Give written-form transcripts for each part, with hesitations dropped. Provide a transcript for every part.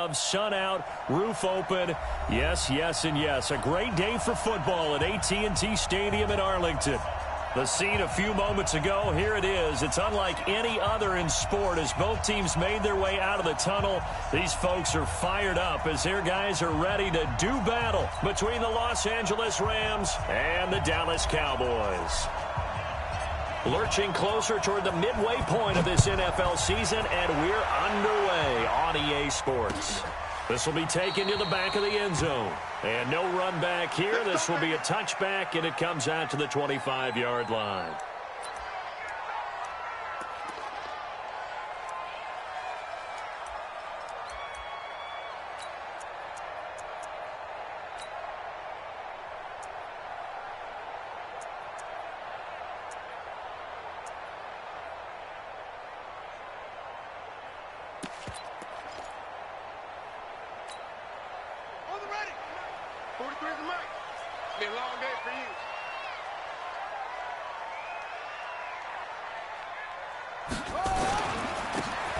gloves, sun out, roof open. Yes, yes, and yes. A great day for football at AT&T Stadium in Arlington. The scene a few moments ago, here it is. It's unlike any other in sport as both teams made their way out of the tunnel. These folks are fired up as their guys are ready to do battle between the Los Angeles Rams and the Dallas Cowboys. Lurching closer toward the midway point of this NFL season, and we're underway on EA Sports. This will be taken to the back of the end zone. And no run back here. This will be a touchback, and it comes out to the 25-yard line.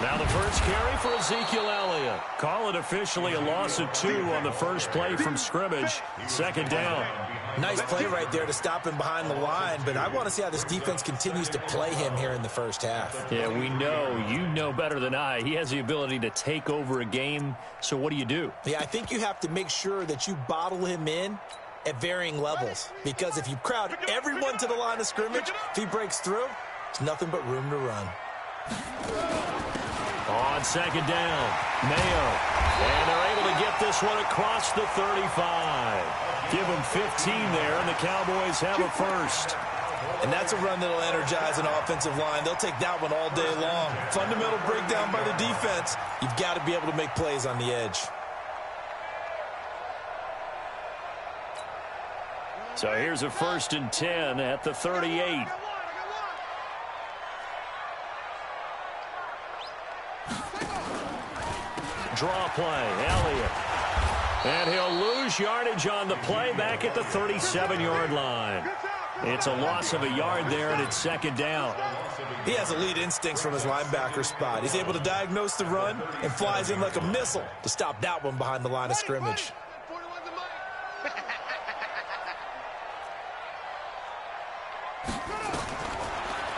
Now the first carry for Ezekiel Elliott. Call it officially a loss of 2 on the first play from scrimmage. Second down. Nice play right there to stop him behind the line, but I want to see how this defense continues to play him here in the first half. Yeah, we know. You know better than I. He has the ability to take over a game, so what do? Yeah, I think you have to make sure that you bottle him in at varying levels, because if you crowd everyone to the line of scrimmage, if he breaks through, there's nothing but room to run. On second down, Mayo. And they're able to get this one across the 35. Give them 15 there, and the Cowboys have a first. And that's a run that'll energize an offensive line. They'll take that one all day long. Fundamental breakdown by the defense. You've got to be able to make plays on the edge. So here's a 1st and 10 at the 38. Draw play, Elliott. And he'll lose yardage on the play back at the 37-yard line. It's a loss of a yard there, and it's second down. He has elite instincts from his linebacker spot. He's able to diagnose the run and flies in like a missile to stop that one behind the line of scrimmage.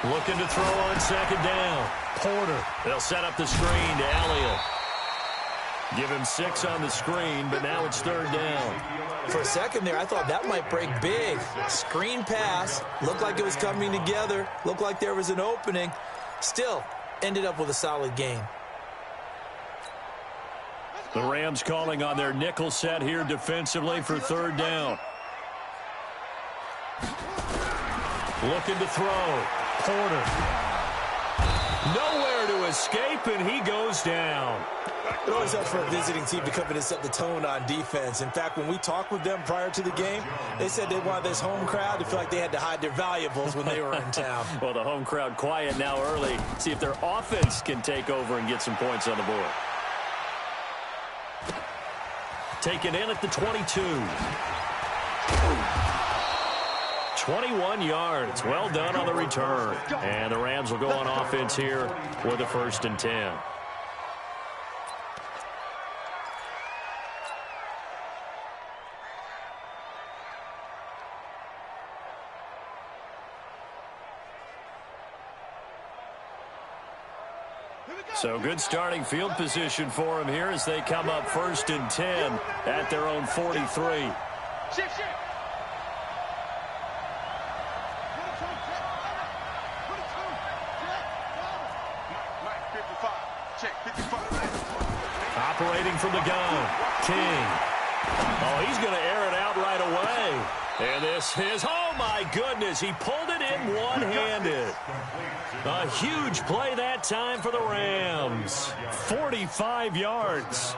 Looking to throw on second down. Porter. They'll set up the screen to Elliott. Give him 6 on the screen, but now it's third down. For a second there, I thought that might break big. Screen pass. Looked like it was coming together. Looked like there was an opening. Still, ended up with a solid gain. The Rams calling on their nickel set here defensively for third down. Looking to throw. Porter. Nowhere to escape, and he goes down. It always helps for a visiting team to come in and set the tone on defense. In fact, when we talked with them prior to the game, they said they wanted this home crowd to feel like they had to hide their valuables when they were in town. Well, the home crowd quiet now early. See if their offense can take over and get some points on the board. Taken in at the 22. 21 yards. Well done on the return. And the Rams will go on offense here with a 1st and 10. So good starting field position for them here as they come up 1st and 10 at their own 43. Shift. Operating from the gun, King. Oh, he's going to air it out right away. And this is, oh my goodness, he pulled it in one-handed. A huge play that time for the Rams. 45 yards.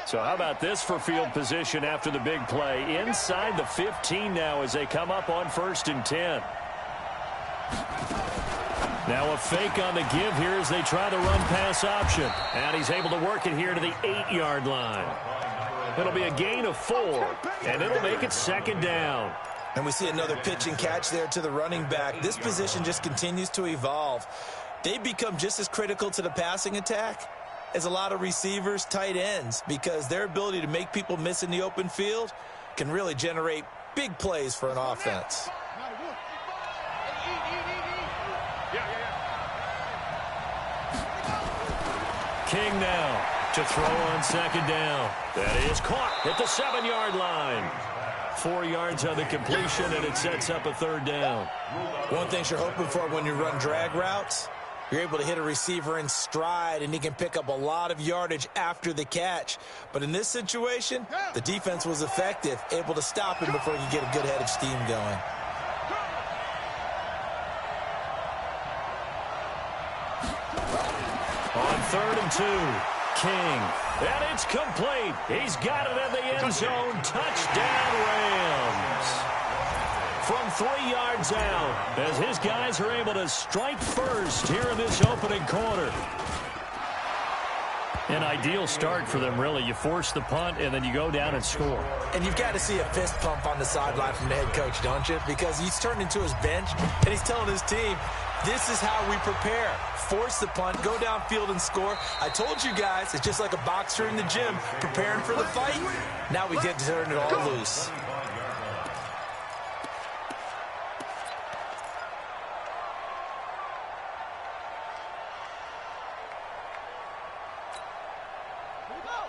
So how about this for field position after the big play? Inside the 15 now as they come up on 1st and 10. Now a fake on the give here as they try the run-pass option. And he's able to work it here to the 8-yard line. It'll be a gain of 4, and it'll make it second down. And we see another pitch and catch there to the running back. This position just continues to evolve. They become just as critical to the passing attack as a lot of receivers, tight ends, because their ability to make people miss in the open field can really generate big plays for an offense. King now to throw on second down. That is caught at the 7-yard line. 4 yards on the completion, and it sets up a third down. One thing you're hoping for when you run drag routes, you're able to hit a receiver in stride, and he can pick up a lot of yardage after the catch. But in this situation, the defense was effective, able to stop him before he could get a good head of steam going. On 3rd and 2, King. And it's complete. He's got it in the end zone. Touchdown, Rams. From 3 yards out, as his guys are able to strike first here in this opening quarter. An ideal start for them, really. You force the punt, and then you go down and score. And you've got to see a fist pump on the sideline from the head coach, don't you? Because he's turned into his bench, and he's telling his team, this is how we prepare. Force the punt, go downfield and score. I told you guys, it's just like a boxer in the gym preparing for the fight. Now we get to turn it all loose.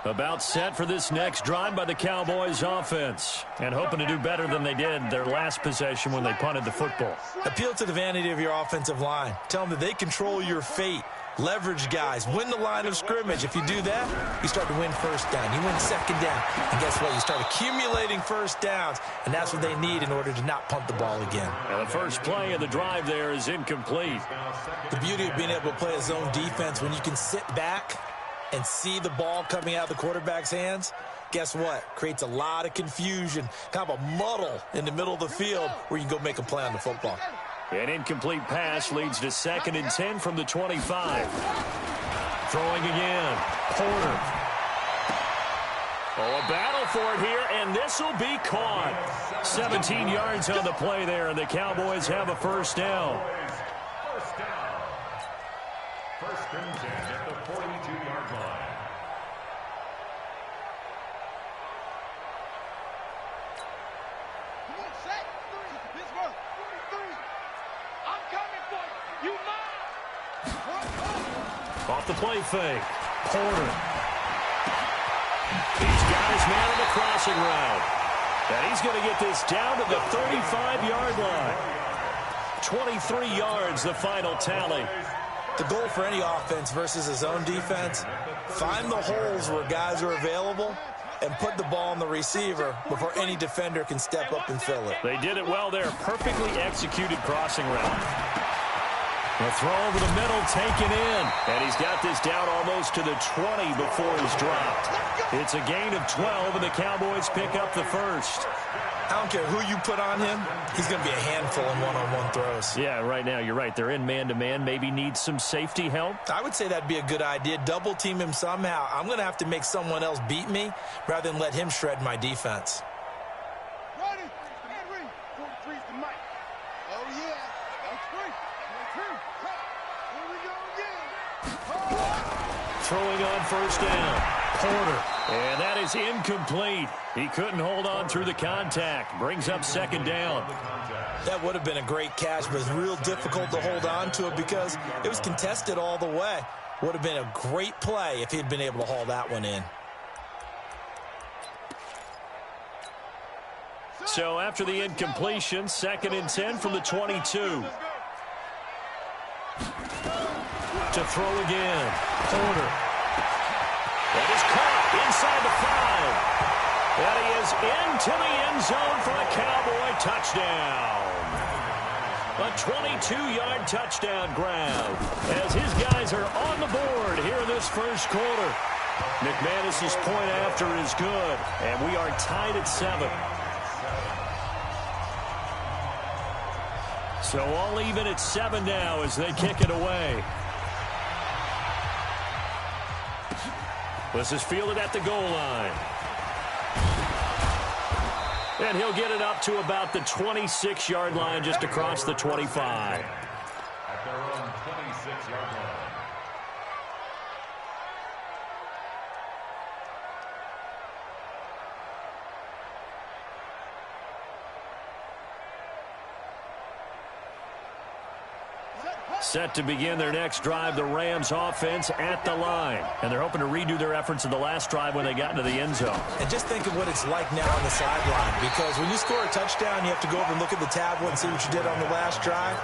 About set for this next drive by the Cowboys offense, and hoping to do better than they did their last possession when they punted the football. Appeal to the vanity of your offensive line. Tell them that they control your fate. Leverage guys. Win the line of scrimmage. If you do that, you start to win first down. You win second down. And guess what? You start accumulating first downs, and that's what they need in order to not punt the ball again. And the first play of the drive there is incomplete. The beauty of being able to play a zone defense, when you can sit back and see the ball coming out of the quarterback's hands, guess what? Creates a lot of confusion, kind of a muddle in the middle of the field where you can go make a play on the football. An incomplete pass leads to 2nd and 10 from the 25. Throwing again. Porter. Oh, a battle for it here, and this will be caught. 17 yards on the play there, and the Cowboys have a first down. First and 10 at the 42-yard line. Come on, set. This work. 3. I'm coming for you. You mind? Off the play fake. Porter. He's got his man on the crossing route. And he's going to get this down to the 35-yard line. 23 yards, the final tally. The goal for any offense versus a zone defense, find the holes where guys are available and put the ball on the receiver before any defender can step up and fill it. They did it well there. Perfectly executed crossing route. The throw over the middle taken in. And he's got this down almost to the 20 before he's dropped. It's a gain of 12, and the Cowboys pick up the first. I don't care who you put on him, he's going to be a handful in one-on-one throws. Yeah, right now, you're right. They're in man-to-man. Maybe need some safety help. I would say that'd be a good idea. Double team him somehow. I'm going to have to make someone else beat me rather than let him shred my defense. Ready? And read. 43's the mic. Oh, yeah. That's 3. 2. Here we go again. Throwing on first down. Porter. And that is incomplete. He couldn't hold on through the contact. Brings up 2nd down. That would have been a great catch, but it's real difficult to hold on to it because it was contested all the way. Would have been a great play if he'd been able to haul that one in. So after the incompletion, 2nd and 10 from the 22. To throw again. Porter. That is caught inside the 5. That he is into the end zone for a Cowboy touchdown. A 22-yard touchdown grab as his guys are on the board here in this first quarter. McManus's point after is good, and we are tied at 7. So all even at 7 now as they kick it away. This is fielded at the goal line. And he'll get it up to about the 26-yard line, just across the 25. At their own 26-yard line. Set to begin their next drive, the Rams offense at the line. And they're hoping to redo their efforts in the last drive when they got into the end zone. And just think of what it's like now on the sideline, because when you score a touchdown, you have to go over and look at the tablet and see what you did on the last drive.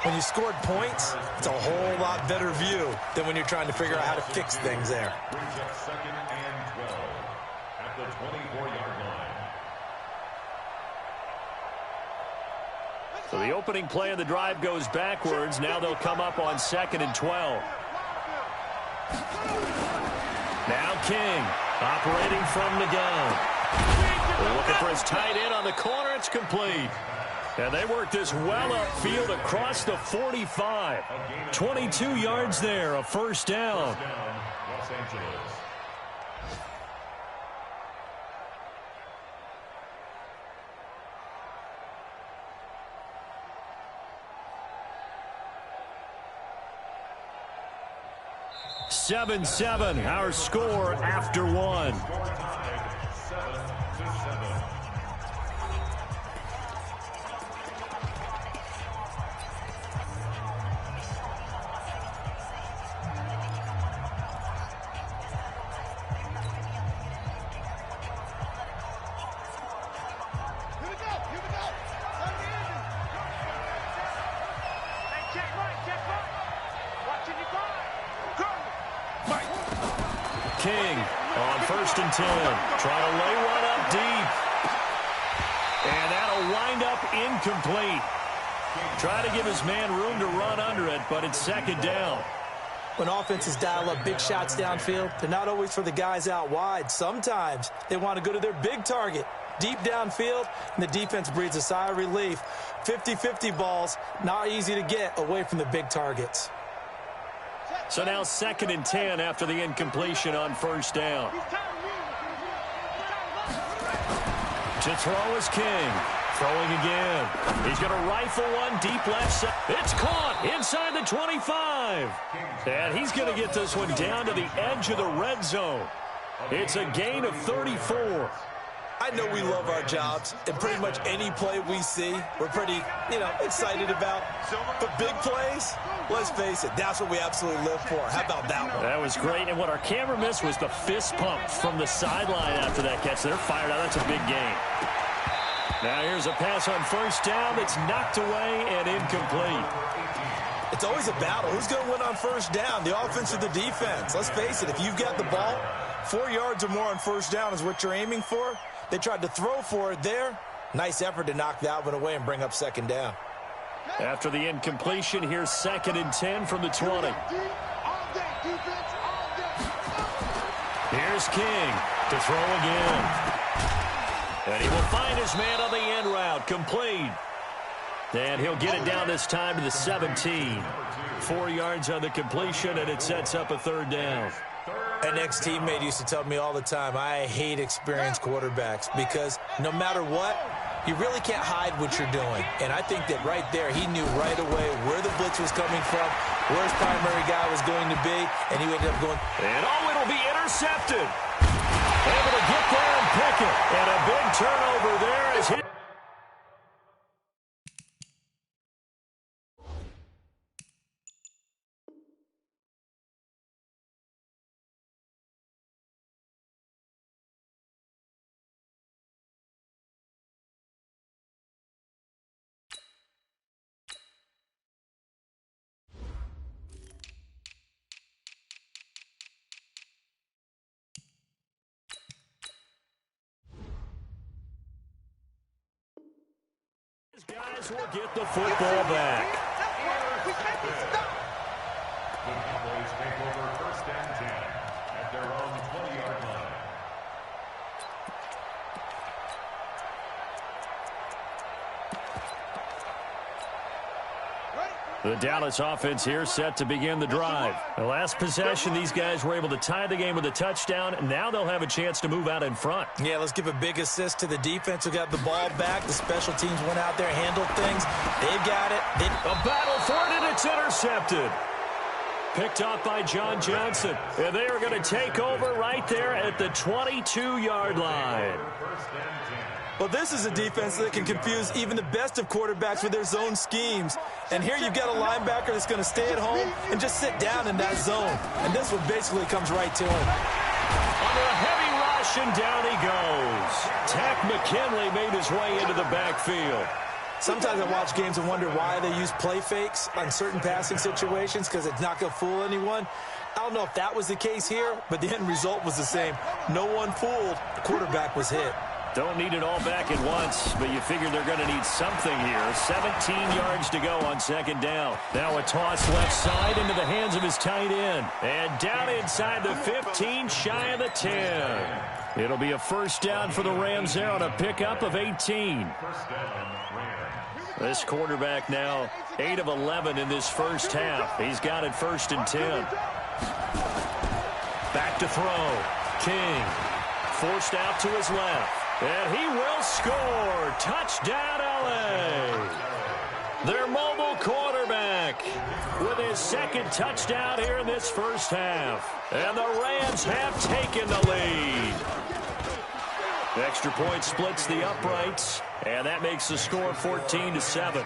When you scored points, it's a whole lot better view than when you're trying to figure out how to fix things there. Brings up 2nd and 12 at the 24-yard line. So the opening play of the drive goes backwards. Now they'll come up on 2nd and 12. Now King operating from the gun. They're looking for his tight end on the corner. It's complete. And they work this well upfield across the 45. 22 yards there, a first down. Los Angeles. Seven, our score after one. Score tied 7-7. King on 1st and 10. Trying to lay one up deep. And that'll wind up incomplete. Try to give his man room to run under it, but it's 2nd down. When offenses dial up big shots downfield, they're not always for the guys out wide. Sometimes they want to go to their big target, deep downfield, and the defense breathes a sigh of relief. 50-50 balls, not easy to get away from the big targets. So now 2nd and 10 after the incompletion on 1st down. To throw is King. Throwing again. He's going to rifle one deep left side. It's caught inside the 25. And he's going to get this one down to the edge of the red zone. It's a gain of 34. I know we love our jobs, and pretty much any play we see, we're pretty, excited about. But big plays, let's face it, that's what we absolutely live for. How about that one? That was great, and what our camera missed was the fist pump from the sideline after that catch. They're fired out. That's a big game. Now here's a pass on 1st down that's knocked away and incomplete. It's always a battle. Who's going to win on 1st down, the offense or the defense? Let's face it, if you've got the ball, 4 yards or more on 1st down is what you're aiming for. They tried to throw for it there. Nice effort to knock that one away and bring up 2nd down. After the incompletion, here's 2nd and 10 from the 20. Here's King to throw again. And he will find his man on the end route. Complete. And he'll get it down this time to the 17. 4 yards on the completion, and it sets up a 3rd down. An ex-teammate used to tell me all the time, I hate experienced quarterbacks because no matter what, you really can't hide what you're doing. And I think that right there, he knew right away where the blitz was coming from, where his primary guy was going to be, and he ended up going. And it'll be intercepted. Able to get there and pick it. And a big turnover there is hit. Guys will get the football back. The Cowboys take over 1st and 10 at their own 20-yard line. Ready? The Dallas offense here set to begin the drive. The last possession, these guys were able to tie the game with a touchdown. Now they'll have a chance to move out in front. Yeah, let's give a big assist to the defense who got the ball back. The special teams went out there, handled things. They got it. A battle for it, and it's intercepted. Picked off by John Johnson. And they are going to take over right there at the 22-yard line. Well, this is a defense that can confuse even the best of quarterbacks with their zone schemes. And here you've got a linebacker that's going to stay at home and just sit down in that zone. And this one basically comes right to him. Under a heavy rush, and down he goes. Tack McKinley made his way into the backfield. Sometimes I watch games and wonder why they use play fakes on certain passing situations, because it's not going to fool anyone. I don't know if that was the case here, but the end result was the same. No one fooled. The quarterback was hit. Don't need it all back at once, but you figure they're going to need something here. 17 yards to go on second down. Now a toss left side into the hands of his tight end. And down inside the 15, shy of the 10. It'll be a first down for the Rams there on a pickup of 18. This quarterback now 8 of 11 in this first half. He's got it 1st and 10. Back to throw. King forced out to his left. And he will score. Touchdown, L.A. Their mobile quarterback with his second touchdown here in this first half. And the Rams have taken the lead. Extra point splits the uprights, and that makes the score 14-7.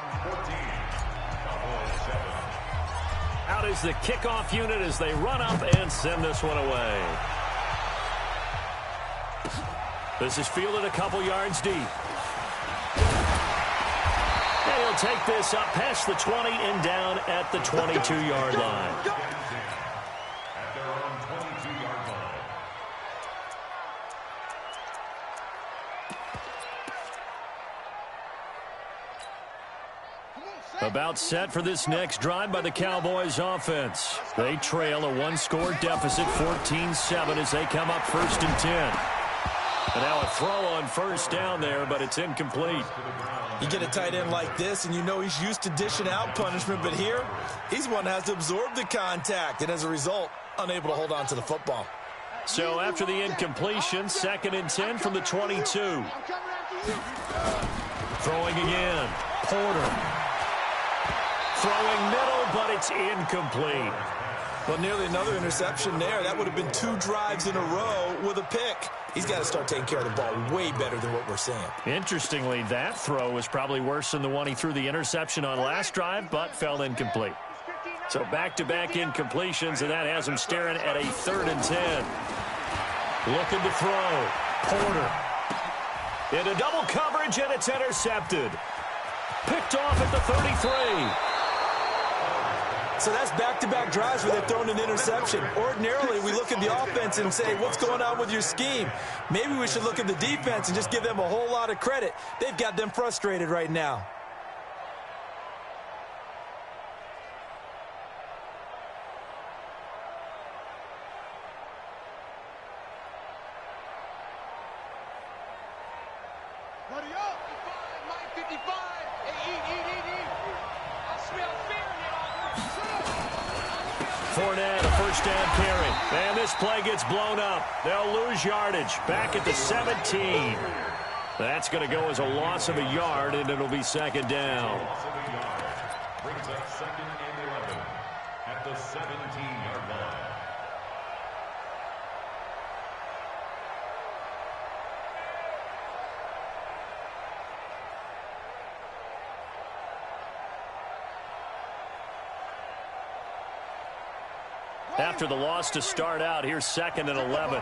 Out is the kickoff unit as they run up and send this one away. This is fielded a couple yards deep. And he'll take this up past the 20 and down at the 22-yard line. At their own 22-yard line. About set for this next drive by the Cowboys offense. They trail a one-score deficit, 14-7, as they come up 1st and 10. And now a throw on first down there, but it's incomplete. You get a tight end like this, and you know he's used to dishing out punishment, but here, he's one that has to absorb the contact, and as a result, unable to hold on to the football. So after the incompletion, 2nd and 10 from the 22. Throwing again. Porter. Throwing middle, but it's incomplete. Well, nearly another interception there. That would have been 2 drives in a row with a pick. He's got to start taking care of the ball way better than what we're seeing. Interestingly, that throw was probably worse than the one he threw the interception on last drive, but fell incomplete. So back-to-back incompletions, and that has him staring at a 3rd and 10. Looking to throw. Porter. Into double coverage, and it's intercepted. Picked off at the 33. So that's back-to-back drives where they've thrown an interception. Ordinarily, we look at the offense and say, what's going on with your scheme? Maybe we should look at the defense and just give them a whole lot of credit. They've got them frustrated right now. Buddy up. 55. I smell fear in Fournette, a first down carry. And this play gets blown up. They'll lose yardage. Back at the 17. That's going to go as a loss of a yard, and it'll be 2nd down. Loss of a yard. Brings up 2nd and 11 at the 17-yard line. After the loss to start out, here's 2nd and 11.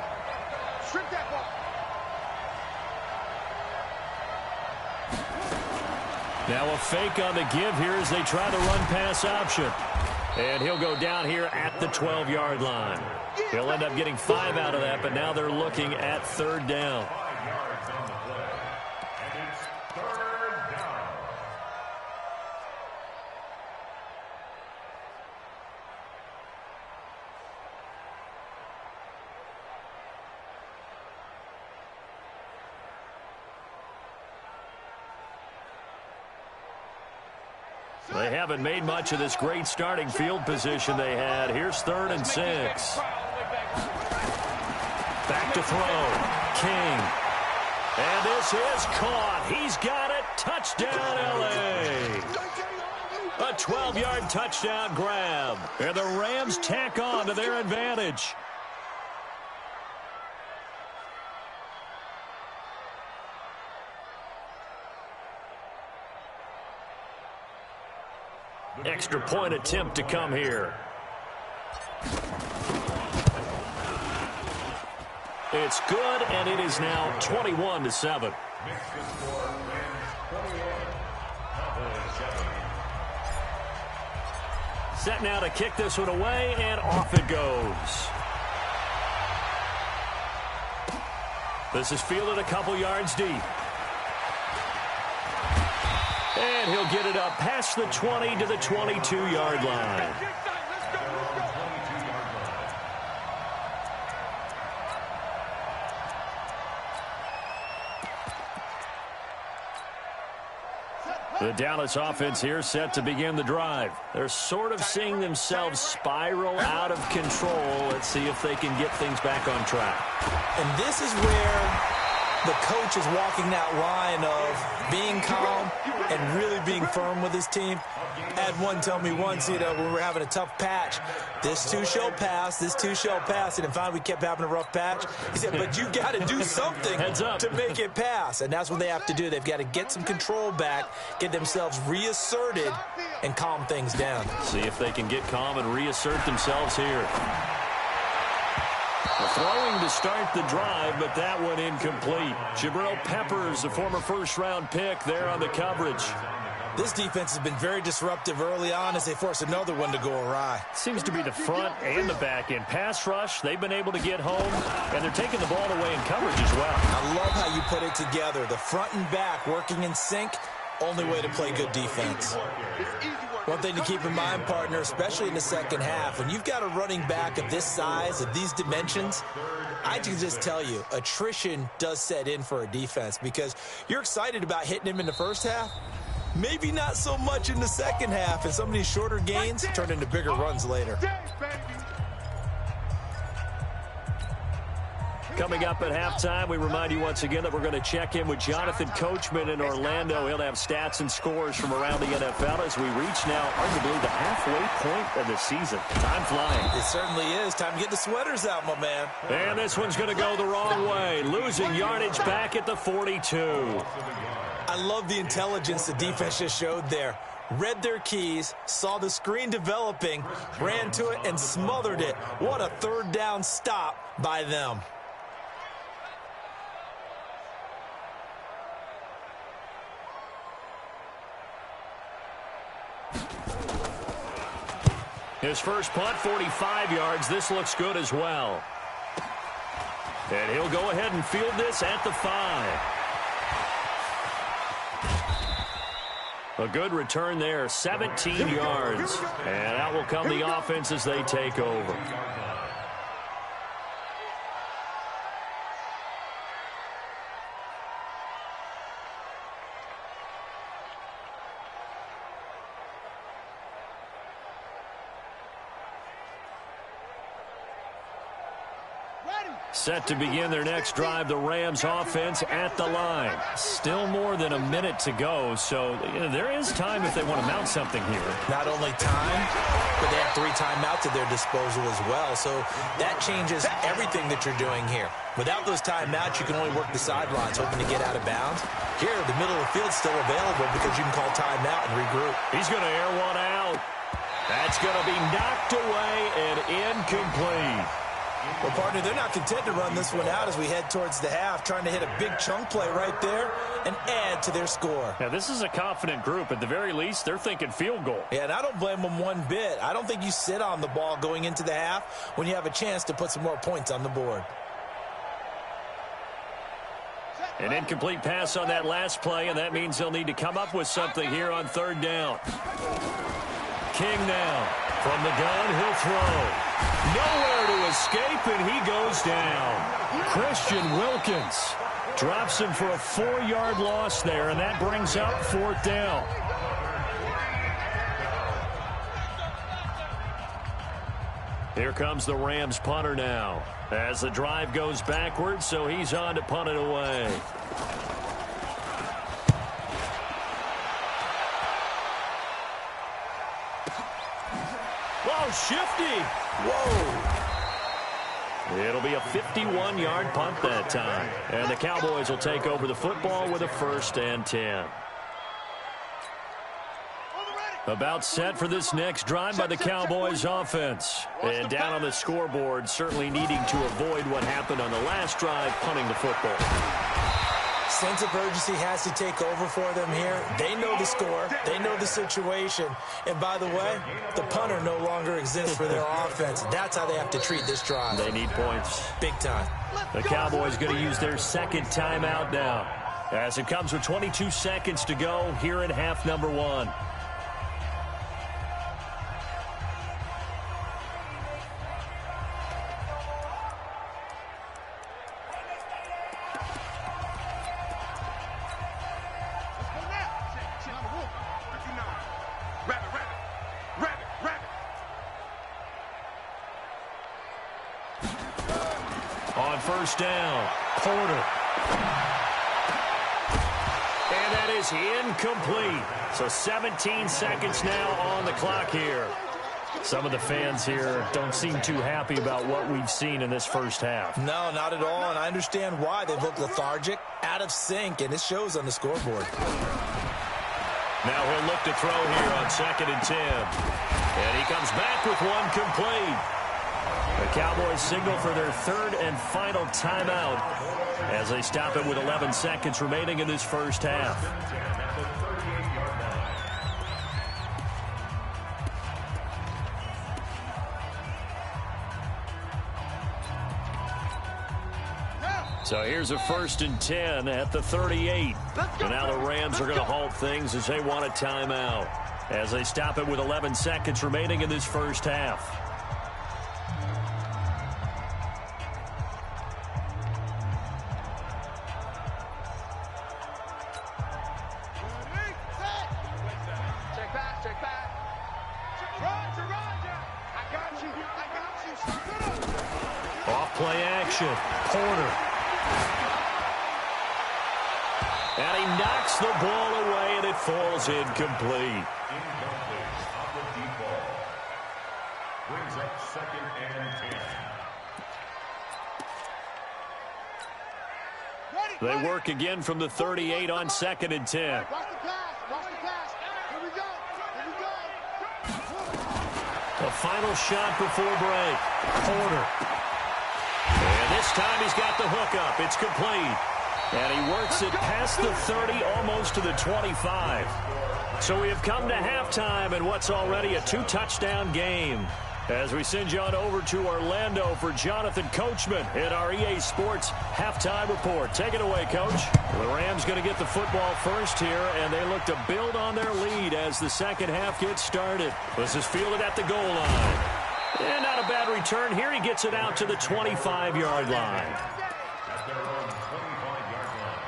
Strip that ball. Now a fake on the give here as they try the run-pass option. And he'll go down here at the 12-yard line. He'll end up getting 5 out of that, but now they're looking at 3rd down. 5 yards on the play. And it's 3rd down. They haven't made much of this great starting field position they had. Here's 3rd and 6. Back to throw. King. And this is caught. He's got it. Touchdown, L.A. A 12-yard touchdown grab. And the Rams tack on to their advantage. Extra point attempt to come here. It's good, and it is now 21-7. Set now to kick this one away, and off it goes. This is fielded a couple yards deep. And he'll get it up past the 20 to the 22-yard line. The Dallas offense here set to begin the drive. They're sort of seeing themselves spiral out of control. Let's see if they can get things back on track. And this is where the coach is walking that line of being calm and really being firm with his team. I had one tell me once, when we were having a tough patch, this too shall pass, this too shall pass. And finally, we kept having a rough patch. He said, but you got to do something to make it pass. And that's what they have to do. They've got to get some control back, get themselves reasserted, and calm things down. See if they can get calm and reassert themselves here. Throwing to start the drive, but that one incomplete. Jabril Peppers, a former first-round pick, there on the coverage. This defense has been very disruptive early on as they force another one to go awry. Seems to be the front and the back end. Pass rush, they've been able to get home, and they're taking the ball away in coverage as well. I love how you put it together. The front and back working in sync, only way to play good defense. One thing to keep in mind, partner, especially in the second half, when you've got a running back of this size, of these dimensions, I can just tell you, attrition does set in for a defense because you're excited about hitting him in the first half. Maybe not so much in the second half, and some of these shorter gains turn into bigger runs later. Coming up at halftime, we remind you once again that we're going to check in with Jonathan Coachman in Orlando. He'll have stats and scores from around the NFL as we reach now arguably the halfway point of the season. Time flying. It certainly is. Time to get the sweaters out, my man. And this one's going to go the wrong way. Losing yardage back at the 42. I love the intelligence the defense just showed there. Read their keys, saw the screen developing, ran to it, and smothered it. What a third down stop by them. His first punt, 45 yards. This looks good as well. And he'll go ahead and field this at the 5. A good return there, 17 yards. And out will come the offense as they take over. Set to begin their next drive, the Rams offense at the line. Still more than a minute to go, so there is time if they want to mount something here. Not only time, but they have 3 timeouts at their disposal as well, so that changes everything that you're doing here. Without those timeouts, you can only work the sidelines, hoping to get out of bounds. Here, the middle of the field's still available because you can call timeout and regroup. He's going to air one out. That's going to be knocked away and incomplete. Well, partner, they're not content to run this one out as we head towards the half, trying to hit a big chunk play right there and add to their score. Now, this is a confident group. At the very least, they're thinking field goal. Yeah, and I don't blame them one bit. I don't think you sit on the ball going into the half when you have a chance to put some more points on the board. An incomplete pass on that last play, and that means they'll need to come up with something here on 3rd down. King now. From the gun, he'll throw. Nowhere to escape, and he goes down. Christian Wilkins drops him for a 4-yard loss there, and that brings up 4th down. Here comes the Rams punter now. As the drive goes backwards, so he's on to punt it away. Whoa, shifty. Whoa. It'll be a 51-yard punt that time. And the Cowboys will take over the football with a 1st and 10. About set for this next drive by the Cowboys offense. And down on the scoreboard, certainly needing to avoid what happened on the last drive, punting the football. Sense of urgency has to take over for them here. They know the score. They know the situation. And by the way, the punter no longer exists for their offense. That's how they have to treat this drive. They need points. Big time. The Cowboys going to use their 2nd timeout now. As it comes with 22 seconds to go here in half number 1. On 1st down, Porter. And that is incomplete. So 17 seconds now on the clock here. Some of the fans here don't seem too happy about what we've seen in this first half. No, not at all, and I understand why. They've looked lethargic, out of sync, and it shows on the scoreboard. Now he'll look to throw here on 2nd and 10. And he comes back with one complete. The Cowboys signal for their 3rd and final timeout as they stop it with 11 seconds remaining in this first half. So here's a 1st and 10 at the 38. And now the Rams are going to halt things as they want a timeout as they stop it with 11 seconds remaining in this first half. Off play action. Porter. And he knocks the ball away, and it falls incomplete. Brings up 2nd and 10. They work again from the 38 on 2nd and 10. Watch the pass. Watch the pass. Here we go. Here we go. The final shot before break. Porter. And this time he's got the hook up. It's complete. And he works it past the 30, almost to the 25. So we have come to halftime in what's already a 2-touchdown game. As we send you on over to Orlando for Jonathan Coachman in our EA Sports Halftime Report. Take it away, Coach. The Rams going to get the football first here, and they look to build on their lead as the second half gets started. This is fielded at the goal line. And not a bad return here. He gets it out to the 25-yard line. At their own 25-yard line.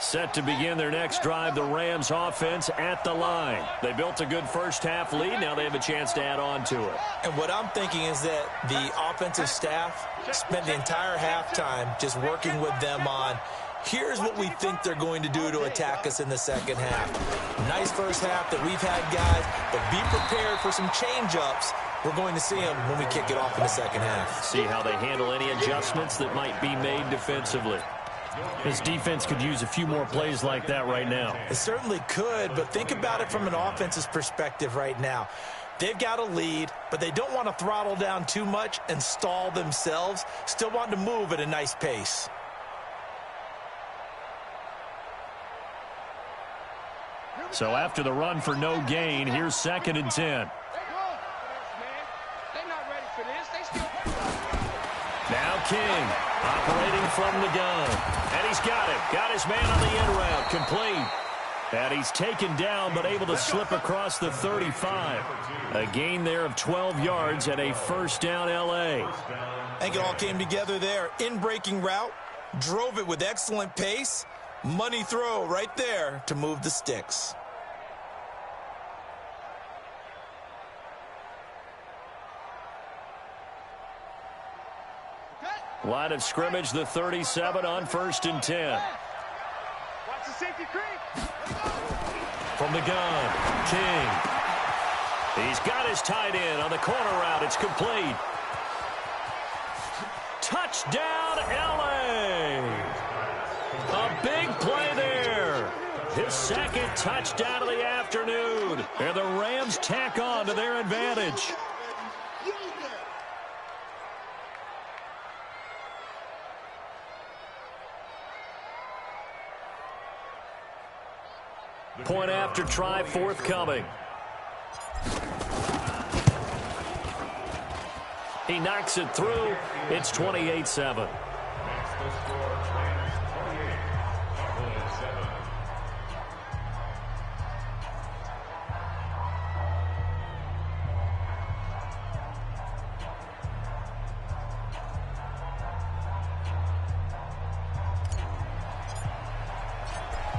Set to begin their next drive, the Rams offense at the line. They built a good first half lead. Now they have a chance to add on to it. And what I'm thinking is that the offensive staff spent the entire halftime just working with them on, here's what we think they're going to do to attack us in the second half. Nice first half that we've had, guys, but be prepared for some change-ups. We're going to see them when we kick it off in the second half. See how they handle any adjustments that might be made defensively. This defense could use a few more plays like that right now. It certainly could, but think about it from an offense's perspective right now. They've got a lead, but they don't want to throttle down too much and stall themselves. Still want to move at a nice pace. So after the run for no gain, here's 2nd and 10. Now King operating from the gun. And he's got it. Got his man on the end route. Complete. And he's taken down but able to slip across the 35. A gain there of 12 yards and a first down L.A. I think it all came together there. In-breaking route, drove it with excellent pace. Money throw right there to move the sticks. Line of scrimmage, the 37 on 1st and 10. Watch the safety creep. From the gun, King. He's got his tight end on the corner route. It's complete. Touchdown, L.A. A big play there. His second touchdown of the afternoon. And the Rams tack on to their advantage. Point after try forthcoming. He knocks it through. It's 28-7.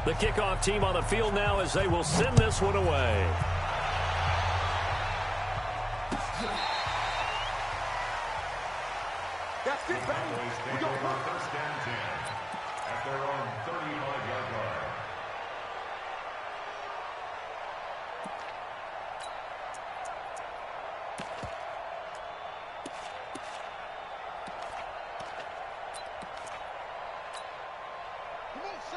The kickoff team on the field now as they will send this one away. That's it, baby. We go First and 10 at their own 35-yard line.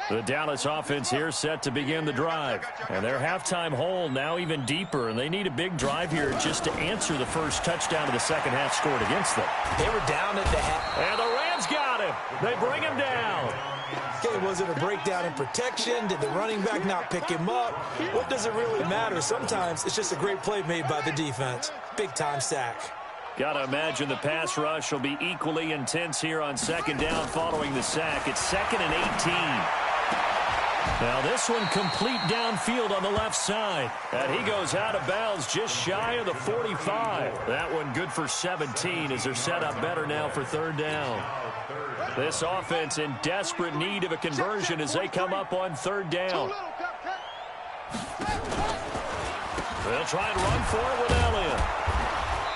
The Dallas offense here set to begin the drive. And their halftime hole now even deeper, and they need a big drive here just to answer the first touchdown of the second half scored against them. They were down at the half. And the Rams got him. They bring him down. Okay, was it a breakdown in protection? Did the running back not pick him up? What does it really matter? Sometimes it's just a great play made by the defense. Big-time sack. Got to imagine the pass rush will be equally intense here on second down following the sack. It's 2nd and 18. Now this one complete downfield on the left side. And he goes out of bounds just shy of the 45. That one good for 17 as they're set up better now for third down. This offense in desperate need of a conversion as they come up on third down. They'll try and run for it with Elliott.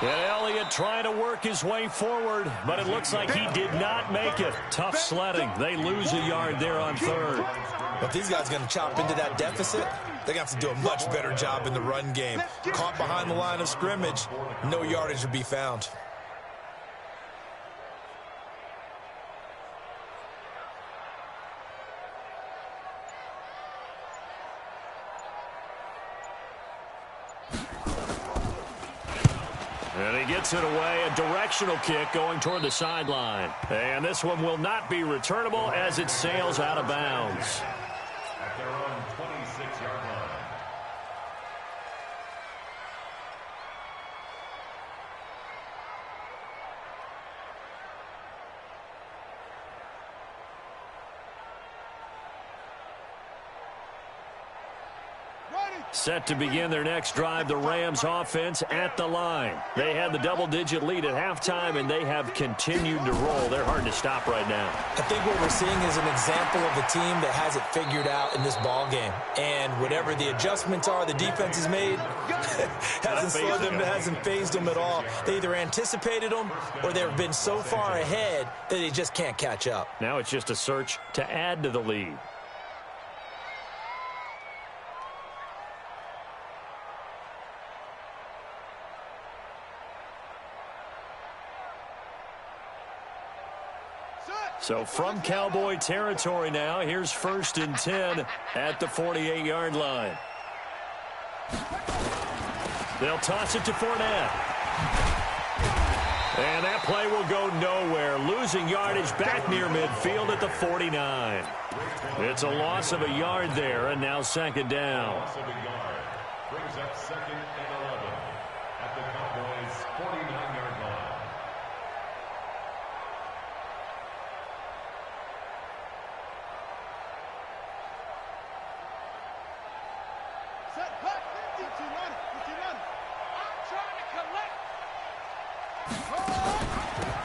And Elliott trying to work his way forward, but it looks like he did not make it. Tough sledding. They lose a yard there on third. If these guys are going to chop into that deficit, they're going to have to do a much better job in the run game. Caught behind the line of scrimmage, no yardage would be found. And he gets it away, a directional kick going toward the sideline. And this one will not be returnable as it sails out of bounds. At their own 26-yard line. Set to begin their next drive, the Rams offense at the line. They had the double-digit lead at halftime, and they have continued to roll. They're hard to stop right now. I think what we're seeing is an example of a team that has it figured out in this ball game. And whatever the adjustments are the defense has made, hasn't slowed them, hasn't phased them at all. They either anticipated them or they've been so far ahead that they just can't catch up. Now it's just a search to add to the lead. So from Cowboy territory now, here's 1st and 10 at the 48-yard line. They'll toss it to Fournette. And that play will go nowhere. Losing yardage back near midfield at the 49. It's a loss of a yard there, and now second down. Loss of a yard brings up 2nd and 11 at the Cowboys' 49-yard line.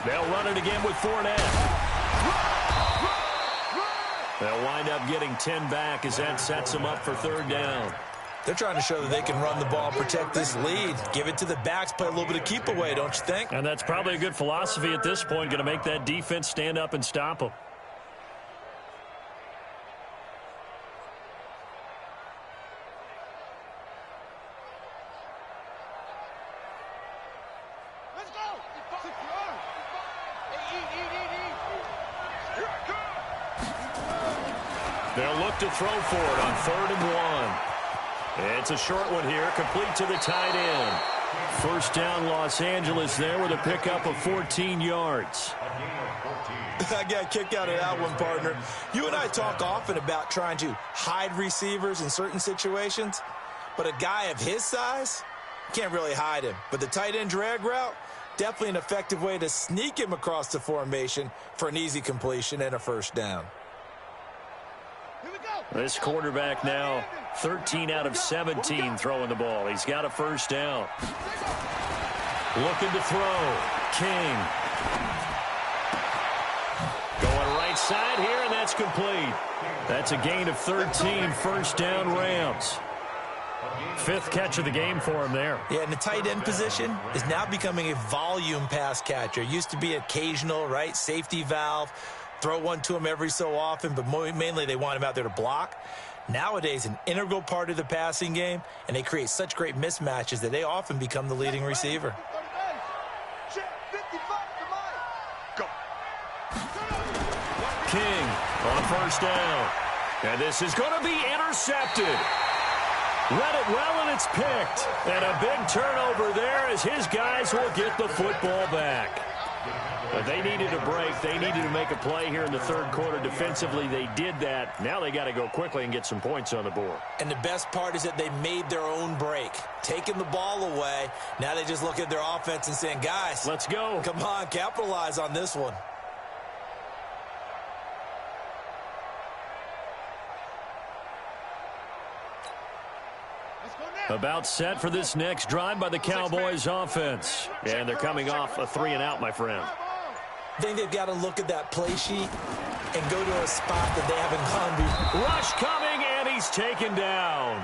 They'll run it again with Fournette. They'll wind up getting 10 back as that sets them up for third down. They're trying to show that they can run the ball and protect this lead. Give it to the backs, play a little bit of keep away, don't you think? And that's probably a good philosophy at this point, going to make that defense stand up and stop them. They'll look to throw for it on 3rd and 1. It's a short one here, complete to the tight end. First down, Los Angeles there with a pickup of 14 yards. I got a kick out of that one, partner. You and I talk often about trying to hide receivers in certain situations, but a guy of his size, can't really hide him. But the tight end drag route, definitely an effective way to sneak him across the formation for an easy completion and a first down. This quarterback now 13 out of 17 throwing the ball. He's got a first down. Looking to throw. King. Going right side here, and that's complete. That's a gain of 13, first down Rams. 5th catch of the game for him there. Yeah, and the tight end position is now becoming a volume pass catcher. Used to be occasional, right? Safety valve. Throw one to him every so often, but mainly they want him out there to block. Nowadays, an integral part of the passing game, and they create such great mismatches that they often become the leading receiver. King on first down. And this is going to be intercepted. Read it well, and it's picked. And a big turnover there as his guys will get the football back. But they needed a break. They needed to make a play here in the third quarter. Defensively, they did that. Now they got to go quickly and get some points on the board. And the best part is that they made their own break. Taking the ball away. Now they just look at their offense and saying, guys, let's go. Come on, capitalize on this one. About set for this next drive by the Cowboys offense. And they're coming off a 3-and-out, my friend. I think they've got to look at that play sheet and go to a spot that they haven't gone before. Rush coming, and he's taken down.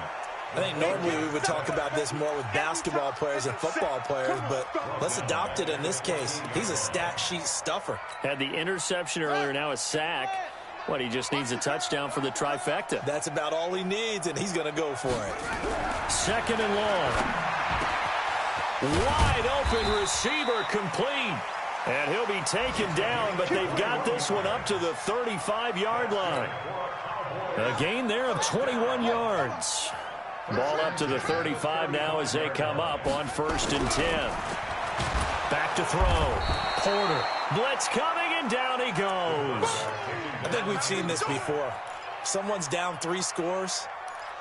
I think normally we would talk about this more with basketball players and football players, but let's adopt it in this case. He's a stat sheet stuffer. Had the interception earlier, now a sack. What, he just needs a touchdown for the trifecta. That's about all he needs, and he's going to go for it. 2nd and long. Wide open receiver complete. And he'll be taken down, but they've got this one up to the 35-yard line. A gain there of 21 yards. Ball up to the 35 now as they come up on 1st and 10. Back to throw. Porter. Blitz coming, and down he goes. I think we've seen this before. Someone's down 3 scores.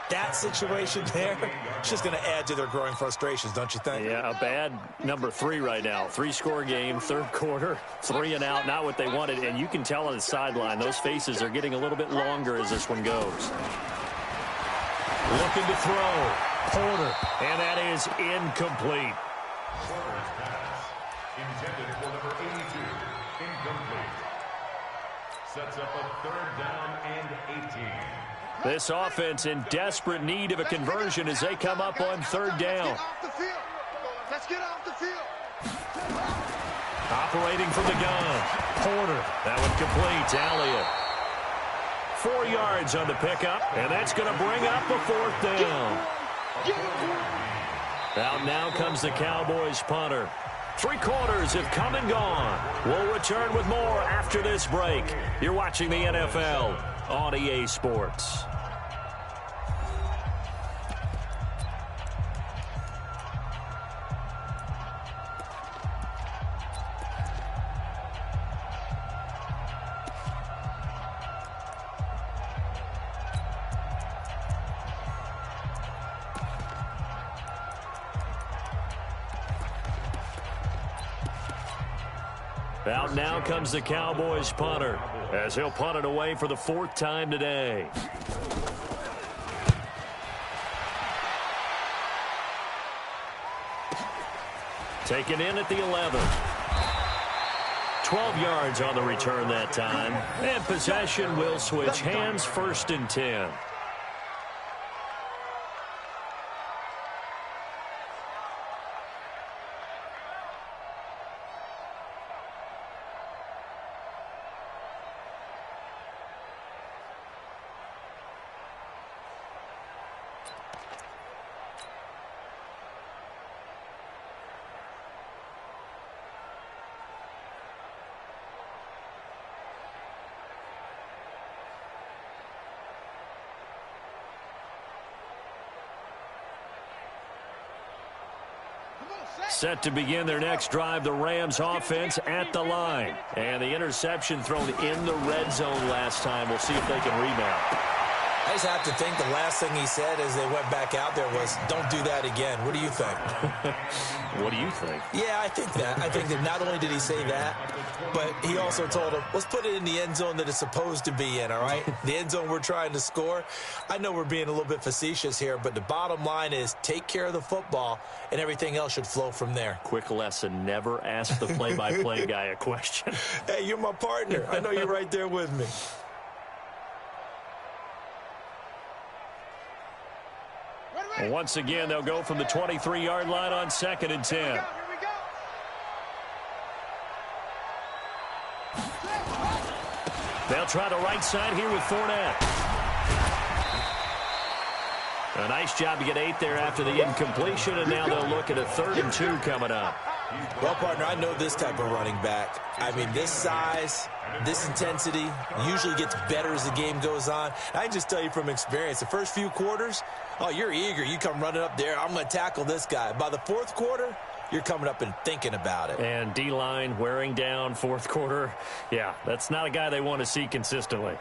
That situation there, it's just going to add to their growing frustrations, don't you think? Yeah, a bad number 3 right now. 3-score game, third quarter, 3-and-out, not what they wanted. And you can tell on the sideline, those faces are getting a little bit longer as this one goes. Looking to throw. Porter. And that is incomplete. Porter's pass, intended for number 82, incomplete. Sets up a 3rd down and 18. This offense in desperate need of a conversion as they come up on 3rd down. Let's get off the field. Operating from the gun. Porter. That one complete. Elliott. 4 yards on the pickup, and that's going to bring up a 4th down. Out now comes the Cowboys punter. 3 quarters have come and gone. We'll return with more after this break. You're watching the NFL on EA Sports. Out now comes the Cowboys punter as he'll punt it away for the 4th time today. Taken in at the 11. 12 yards on the return that time. And possession will switch hands, 1st and 10. Set to begin their next drive, the Rams offense at the line. And the interception thrown in the red zone last time. We'll see if they can rebound. I just have to think the last thing he said as they went back out there was, don't do that again. What do you think? What do you think? Yeah, I think that. I think that not only did he say that, but he also told him, let's put it in the end zone that it's supposed to be in, all right? The end zone we're trying to score. I know we're being a little bit facetious here, but the bottom line is take care of the football, and everything else should flow from there. Quick lesson, never ask the play-by-play guy a question. Hey, you're my partner. I know you're right there with me. Once again, they'll go from the 23-yard line on 2nd and 10. They'll try the right side here with Fournette. A nice job to get 8 there after the incompletion, and now they'll look at a 3rd and 2 coming up. Well, partner, I know this type of running back. I mean, this size, this intensity usually gets better as the game goes on. I can just tell you from experience, the first few quarters, oh, you're eager. You come running up there, I'm going to tackle this guy. By the 4th quarter, you're coming up and thinking about it. And D-line wearing down 4th quarter. Yeah, that's not a guy they want to see consistently.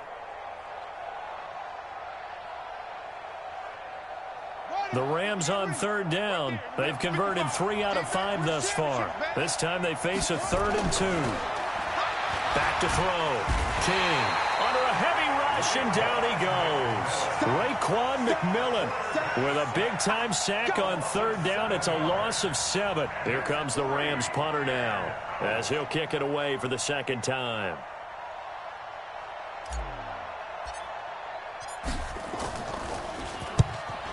The Rams on 3rd down. They've converted 3 out of 5 thus far. This time they face a 3rd and 2. Back to throw. King under a heavy rush, and down he goes. Raekwon McMillan with a big-time sack on 3rd down. It's a loss of 7. Here comes the Rams punter now as he'll kick it away for the 2nd time.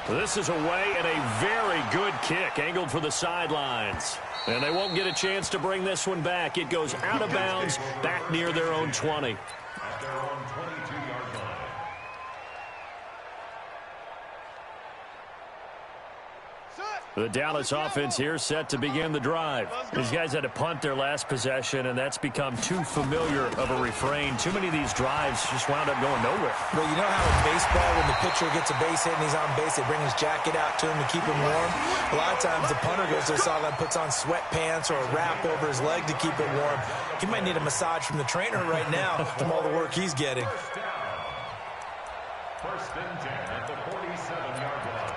This is away, and a very good kick angled for the sidelines. And they won't get a chance to bring this one back. It goes out of bounds back near their own 20. At their own 22-yard line. The Dallas offense here set to begin the drive. These guys had to punt their last possession, and that's become too familiar of a refrain. Too many of these drives just wound up going nowhere. Well, you know how in baseball, when the pitcher gets a base hit and he's on base, they bring his jacket out to him to keep him warm? A lot of times the punter goes to the sideline, puts on sweatpants or a wrap over his leg to keep it warm. He might need a massage from the trainer right now from all the work he's getting. 1st and 10 at the 47-yard line.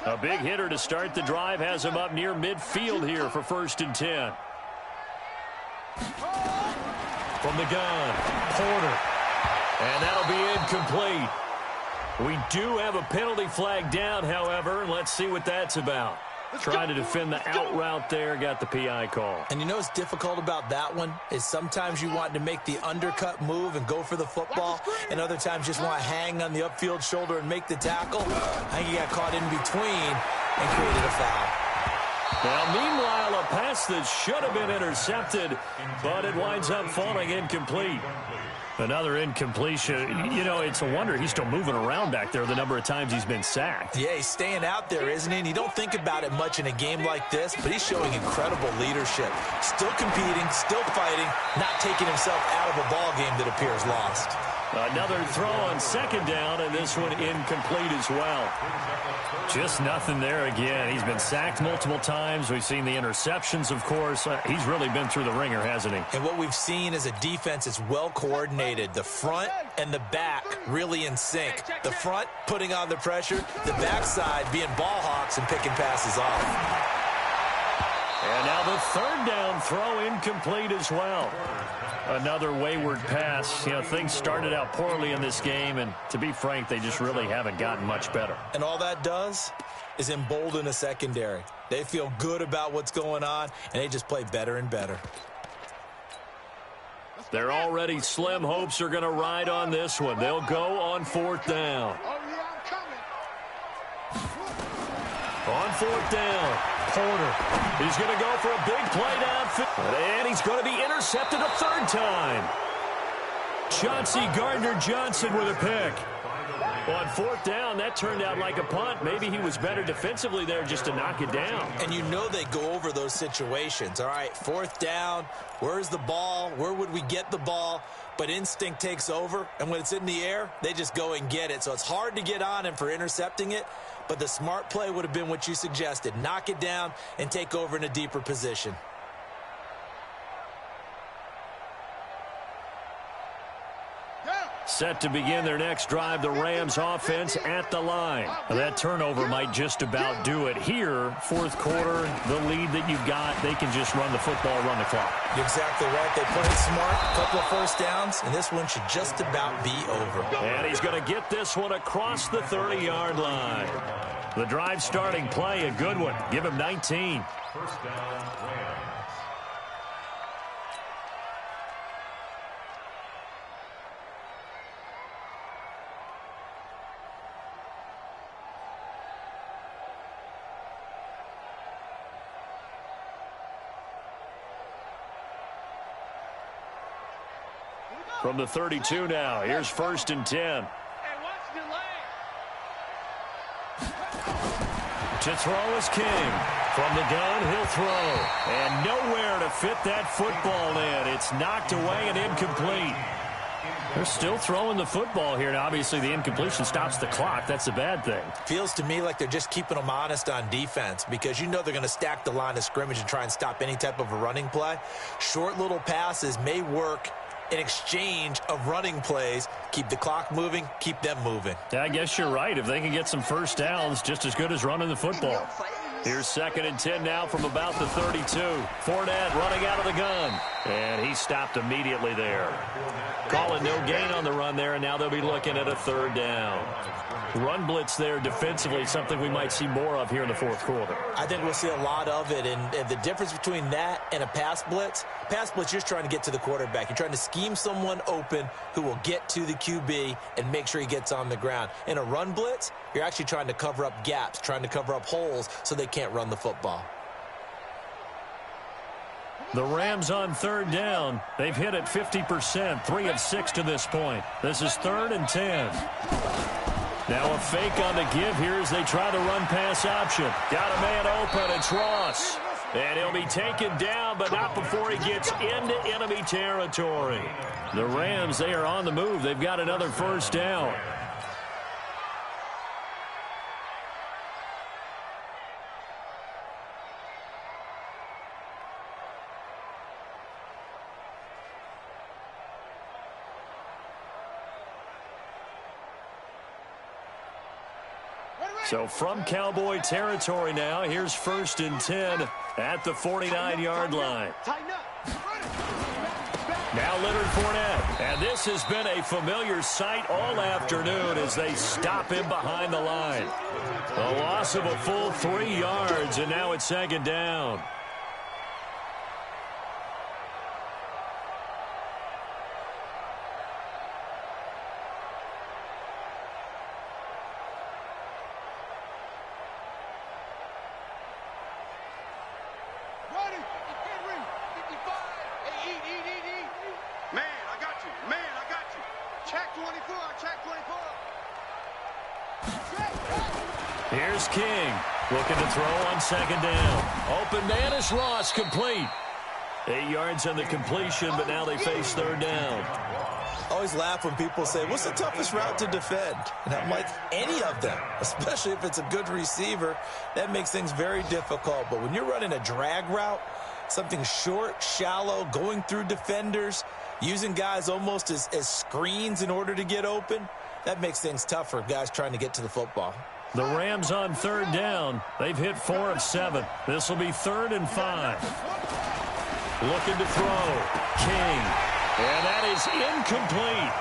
A big hitter to start the drive has him up near midfield here for 1st and 10. From the gun, Porter. And that'll be incomplete. We do have a penalty flag down, however. Let's see what that's about. Trying to defend the out route there, got the PI call. And you know what's difficult about that one is sometimes you want to make the undercut move and go for the football, and other times just want to hang on the upfield shoulder and make the tackle. I think he got caught in between and created a foul. Now, meanwhile, a pass that should have been intercepted, but it winds up falling incomplete. Another incompletion. You know, it's a wonder he's still moving around back there the number of times he's been sacked. Yeah, he's staying out there, isn't he? And you don't think about it much in a game like this, but he's showing incredible leadership. Still competing, still fighting, not taking himself out of a ball game that appears lost. Another throw on 2nd down, and this one incomplete as well. Just nothing there again. He's been sacked multiple times. We've seen the interceptions, of course. He's really been through the ringer, hasn't he? And what we've seen is a defense that's well coordinated. The front and the back really in sync. The front putting on the pressure, the backside being ball hawks and picking passes off. And now the third down throw incomplete as well. Another wayward pass. You know, things started out poorly in this game, and to be frank, they just really haven't gotten much better. And all that does is embolden a secondary. They feel good about what's going on, and they just play better and better. Their already slim hopes are going to ride on this one. They'll go on fourth down. On fourth down, Porter. He's going to go for a big play downfield. And he's going to be intercepted a third time. Chauncey Gardner-Johnson with a pick. On fourth down, that turned out like a punt. Maybe he was better defensively there just to knock it down. And you know they go over those situations. All right, fourth down, where's the ball? Where would we get the ball? But instinct takes over, and when it's in the air, they just go and get it. So it's hard to get on him for intercepting it, but the smart play would have been what you suggested. Knock it down and take over in a deeper position. Set to begin their next drive, the Rams offense at the line. That turnover might just about do it here. Fourth quarter, the lead that you've got, they can just run the football, run the clock. You're exactly right. They played smart, a couple of first downs, and this one should just about be over. And he's going to get this one across the 30-yard line. The drive starting play, a good one. Give him 19. First down, Rams. From the 32 now, here's first and 10. To throw is King. From the gun, he'll throw. And nowhere to fit that football in. It's knocked away and incomplete. They're still throwing the football here. Now, obviously, the incompletion stops the clock. That's a bad thing. Feels to me like they're just keeping them honest on defense because you know they're going to stack the line of scrimmage and try and stop any type of a running play. Short little passes may work in exchange of running plays. Keep the clock moving, keep them moving. Yeah, I guess you're right. If they can get some first downs, just as good as running the football. Here's second and 10 now from about the 32. Fournette running out of the gun. And he stopped immediately there. Calling no gain on the run there, and now they'll be looking at a third down. Run blitz there defensively, something we might see more of here in the fourth quarter. I think we'll see a lot of it, and the difference between that and a pass blitz, you're just trying to get to the quarterback. You're trying to scheme someone open who will get to the QB and make sure he gets on the ground. In a run blitz, you're actually trying to cover up gaps, trying to cover up holes so they can't run the football. The Rams on third down. They've hit it 50%, 3 of 6 to this point. This is third and 10. Now a fake on the give here as they try the run-pass option. Got a man open. It's Ross. And he'll be taken down, but not before he gets into enemy territory. The Rams, they are on the move. They've got another first down. So from Cowboy territory now, here's first and 10 at the 49-yard line. Now Leonard Fournette. And this has been a familiar sight all afternoon as they stop him behind the line. A loss of a full 3 yards, and now it's second down. Here's King, looking to throw on second down. Open man is Ross, complete. 8 yards on the completion, but now they face third down. I always laugh when people say, what's the toughest route to defend? And I'm like, any of them, especially if it's a good receiver. That makes things very difficult. But when you're running a drag route, something short, shallow, going through defenders, using guys almost as screens in order to get open, that makes things tough for guys trying to get to the football. The Rams on third down. They've hit 4 of 7. This will be 3rd and 5. Looking to throw. King. And that is incomplete.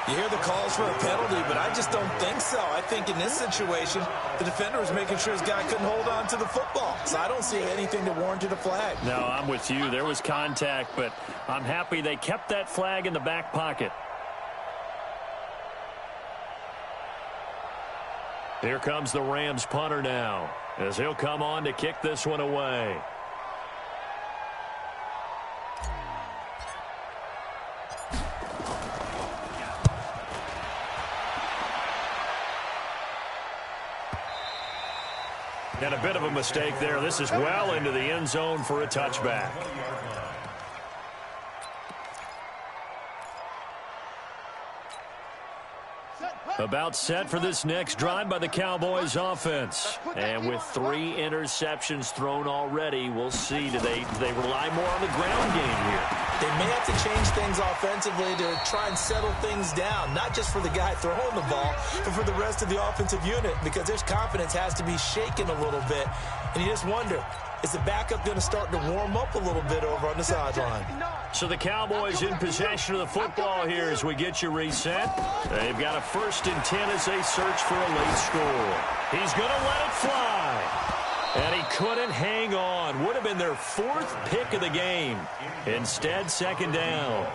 You hear the calls for a penalty, but I just don't think so. I think in this situation, the defender was making sure his guy couldn't hold on to the football. So I don't see anything that warranted a flag. No, I'm with you. There was contact, but I'm happy they kept that flag in the back pocket. Here comes the Rams punter now, as he'll come on to kick this one away. And a bit of a mistake there. This is well into the end zone for a touchback. About set for this next drive by the Cowboys offense. And with 3 interceptions thrown already, we'll see. Do they rely more on the ground game here? They may have to change things offensively to try and settle things down, not just for the guy throwing the ball, but for the rest of the offensive unit, because their confidence has to be shaken a little bit. And you just wonder, is the backup going to start to warm up a little bit over on the sideline? So the Cowboys in possession of the football here as we get you reset. They've got a 1st and 10 as they search for a late score. He's going to let it fly. And he couldn't hang on. Would have been their 4th pick of the game. Instead, 2nd down.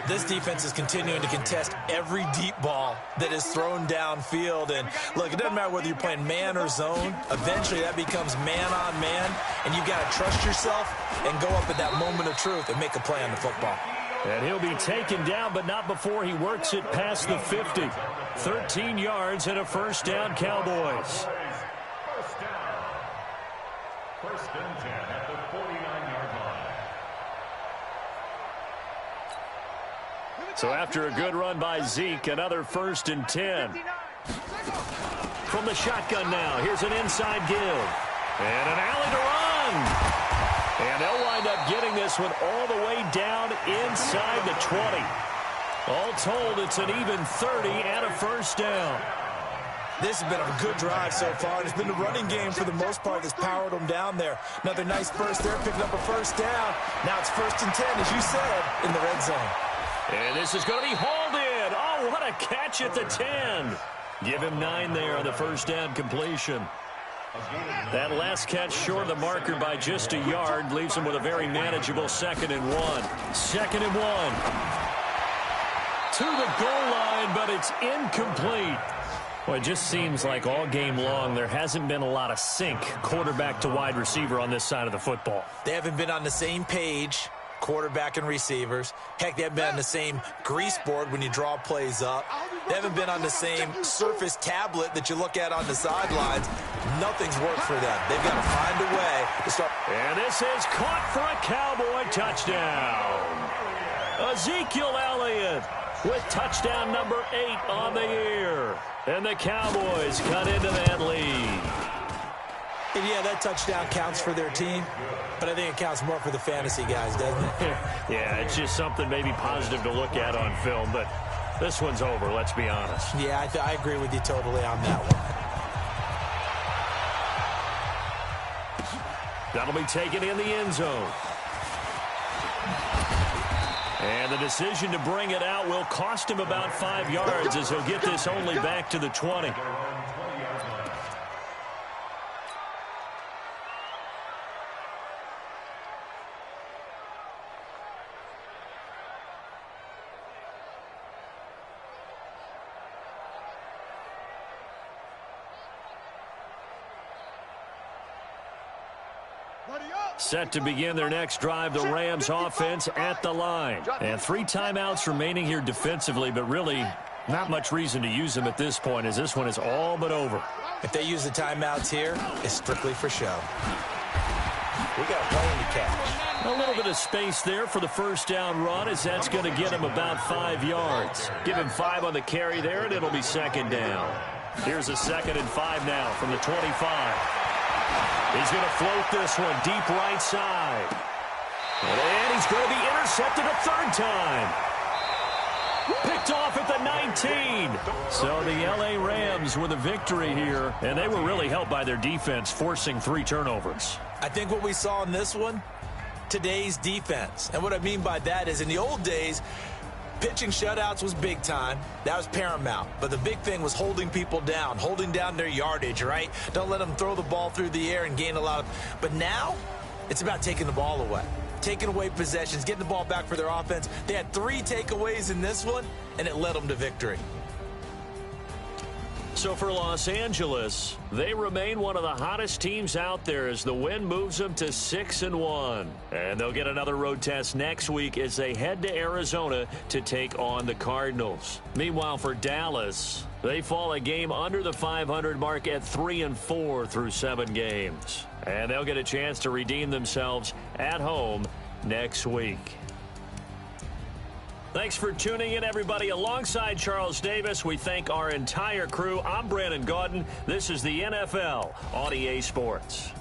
This defense is continuing to contest every deep ball that is thrown downfield. And, look, it doesn't matter whether you're playing man or zone. Eventually, that becomes man-on-man, and you've got to trust yourself and go up at that moment of truth and make a play on the football. And he'll be taken down, but not before he works it past the 50. 13 yards and a 1st down, Cowboys. 1st and 10 at the 49-yard line. So after a good run by Zeke, another 1st and 10. From the shotgun now, here's an inside give. And an alley to run. And they'll wind up getting this one all the way down inside the 20. All told, it's an even 30 and a 1st down. This has been a good drive so far. It's been the running game for the most part that's powered them down there. Another nice burst there, picking up a 1st down. Now it's 1st and 10, as you said, in the red zone. And this is going to be hauled in. Oh, what a catch at the 10. Give him 9 there on the 1st down completion. That last catch short of the marker by just a yard leaves him with a very manageable 2nd and 1. 2nd and 1. To the goal line, but it's incomplete. Well, it just seems like all game long there hasn't been a lot of sync quarterback to wide receiver on this side of the football. They haven't been on the same page, quarterback and receivers. Heck, they haven't been on the same grease board when you draw plays up. They haven't been on the same surface tablet that you look at on the sidelines. Nothing's worked for them. They've got to find a way to start. And this is caught for a Cowboy touchdown. Ezekiel Elliott with touchdown number 8 on the year. And the Cowboys cut into that lead. And yeah, that touchdown counts for their team, but I think it counts more for the fantasy guys, doesn't it? Yeah, it's just something maybe positive to look at on film, but this one's over, let's be honest. Yeah, I agree with you totally on that one. That'll be taken in the end zone. And the decision to bring it out will cost him about 5 yards as he'll get this only back to the 20. Set to begin their next drive, the Rams offense at the line. And 3 timeouts remaining here defensively, but really not much reason to use them at this point as this one is all but over. If they use the timeouts here, it's strictly for show. We got a plane to catch. A little bit of space there for the 1st down run as that's going to get him about 5 yards. Give him 5 on the carry there, and it'll be 2nd down. Here's a 2nd and 5 now from the 25. He's going to float this one deep right side. And he's going to be intercepted a 3rd time. Picked off at the 19. So the L.A. Rams with a victory here, and they were really helped by their defense, forcing 3 turnovers. I think what we saw in this one, today's defense. And what I mean by that is in the old days, pitching shutouts was big time. That was paramount. But the big thing was holding people down, holding down their yardage, right? Don't let them throw the ball through the air and gain a lot of... But now, it's about taking the ball away. Taking away possessions, getting the ball back for their offense. They had 3 takeaways in this one, and it led them to victory. So for Los Angeles, they remain one of the hottest teams out there as the win moves them to 6-1. And they'll get another road test next week as they head to Arizona to take on the Cardinals. Meanwhile, for Dallas, they fall a game under the 500 mark at 3-4 through 7 games. And they'll get a chance to redeem themselves at home next week. Thanks for tuning in, everybody. Alongside Charles Davis, we thank our entire crew. I'm Brandon Gaudin. This is the NFL on EA Sports.